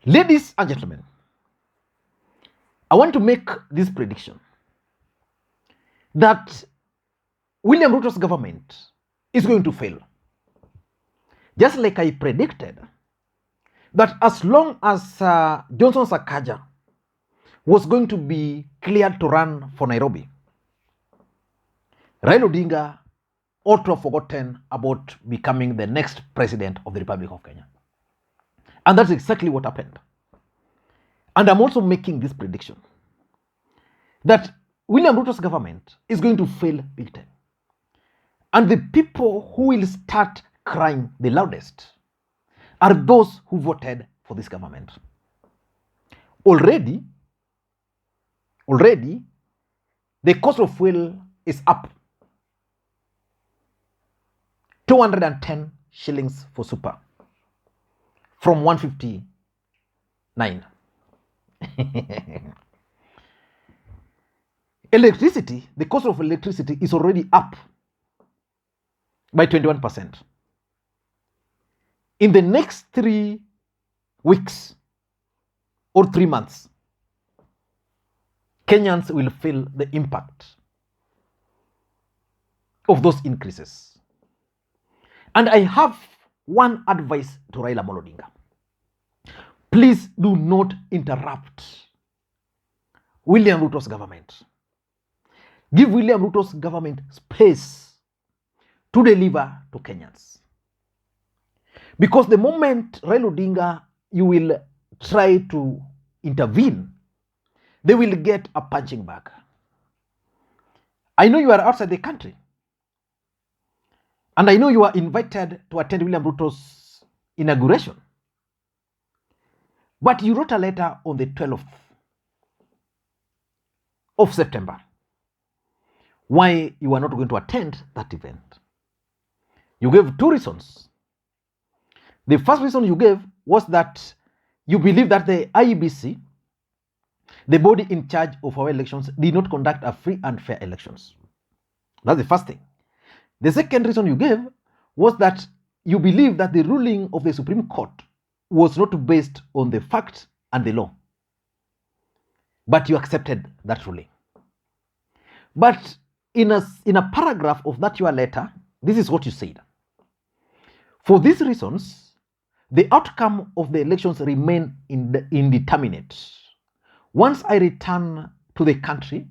Ladies and gentlemen, I want to make this prediction that William Ruto's government is going to fail. Just like I predicted that as long as Johnson Sakaja was going to be cleared to run for Nairobi, Raila Odinga ought to have forgotten about becoming the next president of the Republic of Kenya. And that's exactly what happened. And I'm also making this prediction that William Ruto's government is going to fail big time. And the people who will start crying the loudest are those who voted for this government. Already, the cost of fuel is up. 210 shillings for super from 159. Electricity, the cost of electricity is already up by 21%. In the next 3 weeks or 3 months, Kenyans will feel the impact of those increases. And I have one advice to Raila Odinga. Please do not interrupt William Ruto's government. Give William Ruto's government space to deliver to Kenyans. Because the moment Raila Odinga, you will try to intervene, they will get a punching bag. I know you are outside the country. And I know you are invited to attend William Ruto's inauguration. But you wrote a letter on the 12th of September why you are not going to attend that event. You gave 2 reasons. The first reason you gave was that you believe that the IEBC, the body in charge of our elections, did not conduct a free and fair elections. That's the first thing. The second reason you gave was that you believe that the ruling of the Supreme Court was not based on the fact and the law. But you accepted that ruling. But in a paragraph of that your letter, this is what you said. For these reasons, the outcome of the elections remain indeterminate. Once I return to the country,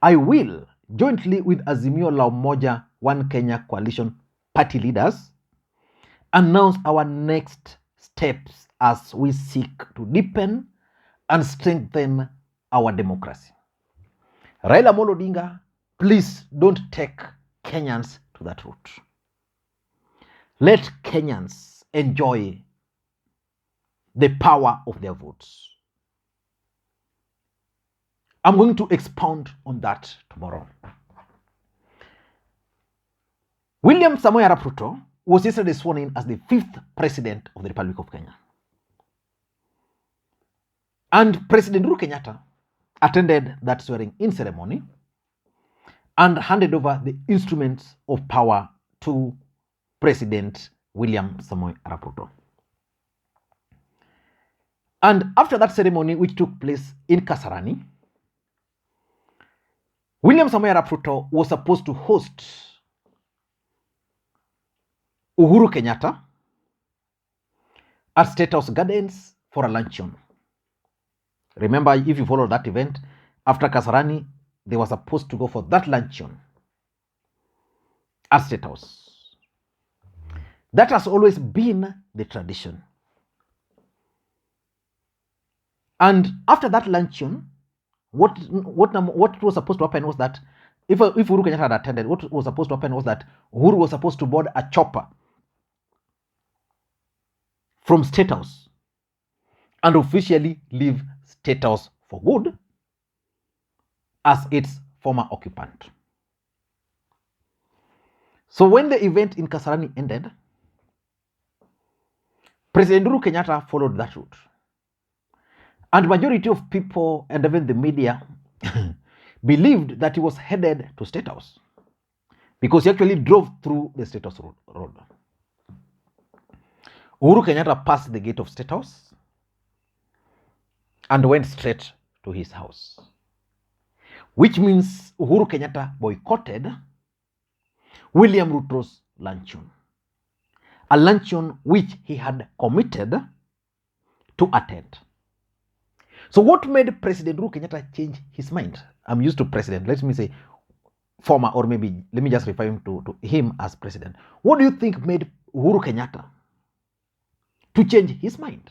I will, jointly with Azimio la Umoja One Kenya coalition party leaders, announce our next steps as we seek to deepen and strengthen our democracy. Raila Odinga, please don't take Kenyans to that route. Let Kenyans enjoy the power of their votes. I'm going to expound on that tomorrow. William Samoei Arap Ruto was yesterday sworn in as the 5th president of the Republic of Kenya. And President Uhuru Kenyatta attended that swearing-in ceremony and handed over the instruments of power to President William Samoei Arap Ruto. And after that ceremony, which took place in Kasarani, William Samoei Arap Ruto was supposed to host Uhuru Kenyatta at Statehouse Gardens for a luncheon. Remember, if you follow that event, after Kasarani, they were supposed to go for that luncheon at State House. That has always been the tradition. And after that luncheon, what was supposed to happen was that if Uhuru Kenyatta had attended, what was supposed to happen was that Uhuru was supposed to board a chopper from State House and officially leave State House for good as its former occupant. So when the event in Kasarani ended, President Uhuru Kenyatta followed that route. And majority of people and even the media believed that he was headed to State House because he actually drove through the State House road. Uhuru Kenyatta passed the gate of State House and went straight to his house, which means Uhuru Kenyatta boycotted William Ruto's luncheon, a luncheon which he had committed to attend. So what made President Uhuru Kenyatta change his mind? I'm used to president, let me say former, or maybe let me just refer him to him as president. What do you think made Uhuru Kenyatta to change his mind?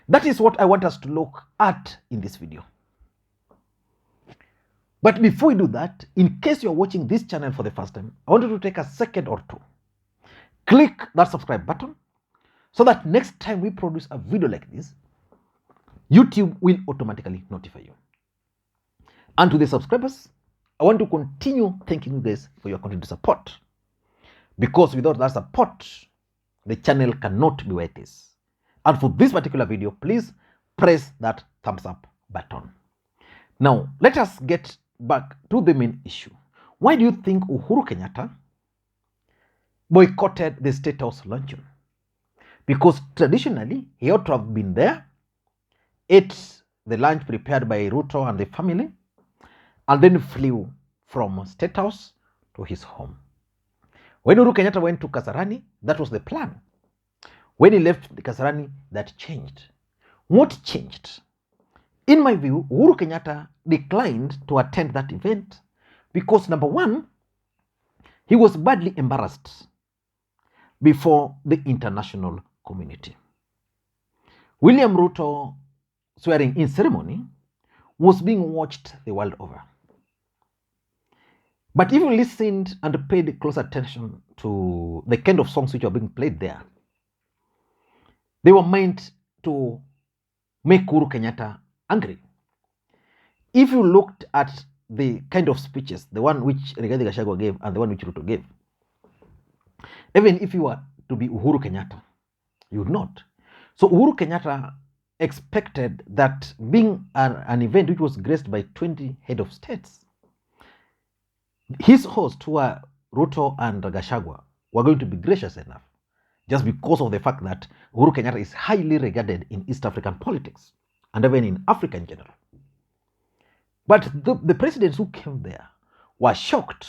That is what I want us to look at in this video. But before we do that, in case you're watching this channel for the first time, I want you to take a second or two. Click that subscribe button so that next time we produce a video like this, YouTube will automatically notify you. And to the subscribers, I want to continue thanking you guys for your continued support. Because without that support, the channel cannot be where it is. And for this particular video, please press that thumbs up button. Now, let us get back to the main issue. Why do you think Uhuru Kenyatta boycotted the Statehouse Luncheon? Because traditionally, he ought to have been there, ate the lunch prepared by Ruto and the family, and then flew from State House to his home. When Uhuru Kenyatta went to Kasarani, that was the plan. When he left the Kasarani, that changed. What changed? In my view, Uhuru Kenyatta declined to attend that event because, number one, he was badly embarrassed before the international community. William Ruto swearing in ceremony was being watched the world over. But if you listened and paid close attention to the kind of songs which were being played there, they were meant to make Uhuru Kenyatta angry. If you looked at the kind of speeches, the one which Rigathi Gachagua gave and the one which Ruto gave, even if you were to be Uhuru Kenyatta, you would not. So Uhuru Kenyatta expected that being an event which was graced by 20 head of states, his hosts, who are Ruto and Gachagua, were going to be gracious enough, just because of the fact that Uhuru Kenyatta is highly regarded in East African politics and even in Africa in general. But the presidents who came there were shocked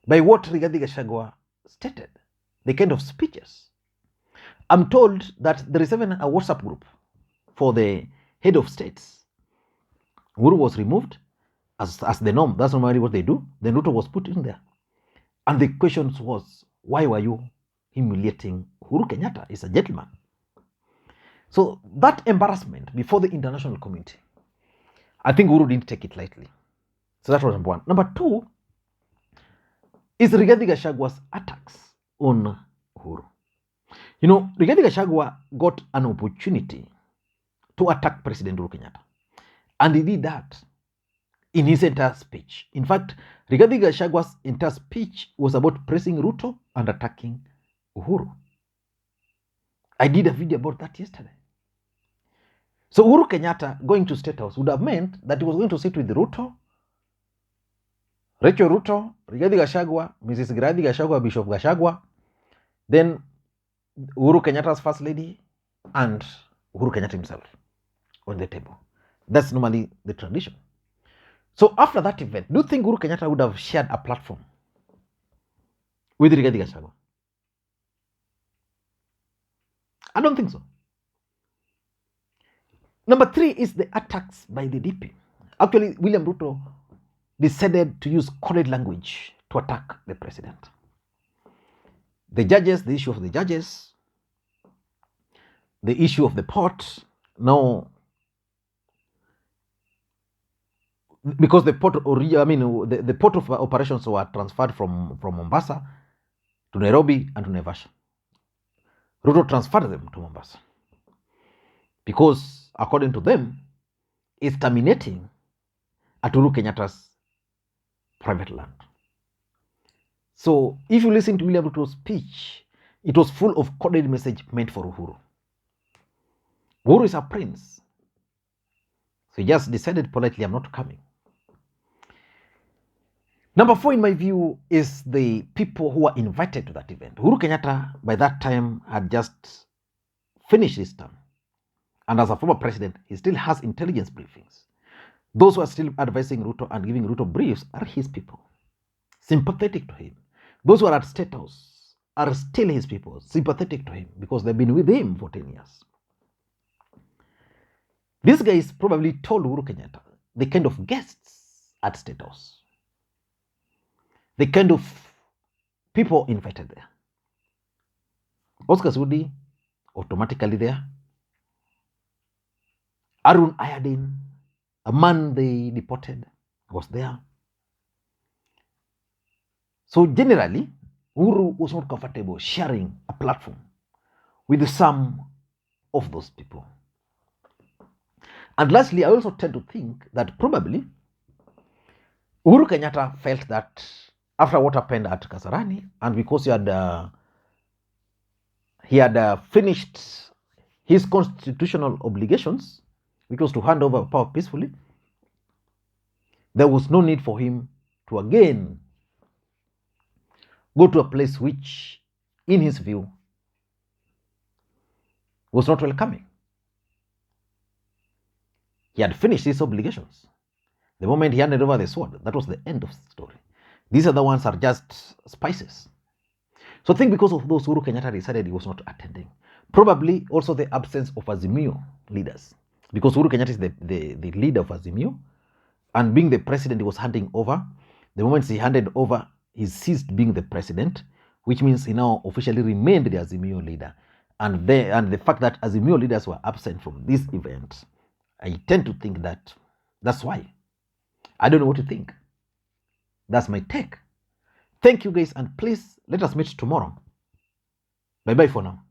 by what Rigathi Gachagua stated, the kind of speeches. I'm told that there is even a WhatsApp group for the head of states. Uhuru was removed as the norm. That's normally what they do. Then Ruto was put in there. And the question was, why were you humiliating Uhuru Kenyatta? He's a gentleman. So that embarrassment before the international community, I think Uhuru didn't take it lightly. So that was number one. Number two is Rigathi Gachagua's attacks on Uhuru. You know, Rigathi Gachagua got an opportunity to attack President Uhuru Kenyatta. And he did that in his entire speech. In fact, Rigathi Gachagua's entire speech was about praising Ruto and attacking Uhuru. I did a video about that yesterday. So Uhuru Kenyatta going to State House would have meant that he was going to sit with Ruto, Rachel Ruto, Rigathi Gachagua, Mrs. Rigathi Gachagua, Bishop Gachagua, then Uhuru Kenyatta's first lady, and Uhuru Kenyatta himself on the table. That's normally the tradition. So after that event, do you think Uhuru Kenyatta would have shared a platform with Rigathi Gachagua? I don't think so. Number three is the attacks by the DP. Actually, William Ruto decided to use coded language to attack the president. The judges, the issue of the judges, the issue of the port. Now, because the port, the port of operations were transferred from Mombasa to Nairobi and to Naivasha. Ruto transferred them to Mombasa because, according to them, it's terminating at Uhuru Kenyatta's private land. So, if you listen to William Ruto's speech, it was full of coded message meant for Uhuru. Uhuru is a prince. So he just decided politely, I'm not coming. Number four, in my view, is the people who were invited to that event. Uhuru Kenyatta, by that time, had just finished his term. And as a former president, he still has intelligence briefings. Those who are still advising Ruto and giving Ruto briefs are his people, sympathetic to him. Those who are at State House are still his people, sympathetic to him, because they've been with him for 10 years. These guys probably told Uhuru Kenyatta the kind of guests at State House, the kind of people invited there. Oscar Sudi automatically there. Arun Ayadin, a man they deported, was there. So generally, Uhuru was not comfortable sharing a platform with some of those people. And lastly, I also tend to think that probably Uhuru Kenyatta felt that after what happened at Kasarani, and because he had finished his constitutional obligations, which was to hand over power peacefully, there was no need for him to again go to a place which, in his view, was not welcoming. He had finished his obligations. The moment he handed over the sword, that was the end of the story. These other ones are just spices. So I think because of those, Uhuru Kenyatta decided he was not attending. Probably also the absence of Azimio leaders, because Uhuru Kenyatta is the leader of Azimio, and being the president, he was handing over. The moment he handed over, he ceased being the president, which means he now officially remained the Azimio leader. And the fact that Azimio leaders were absent from this event, I tend to think that that's why. I don't know what you think. That's my take. Thank you guys, and please let us meet tomorrow. Bye-bye for now.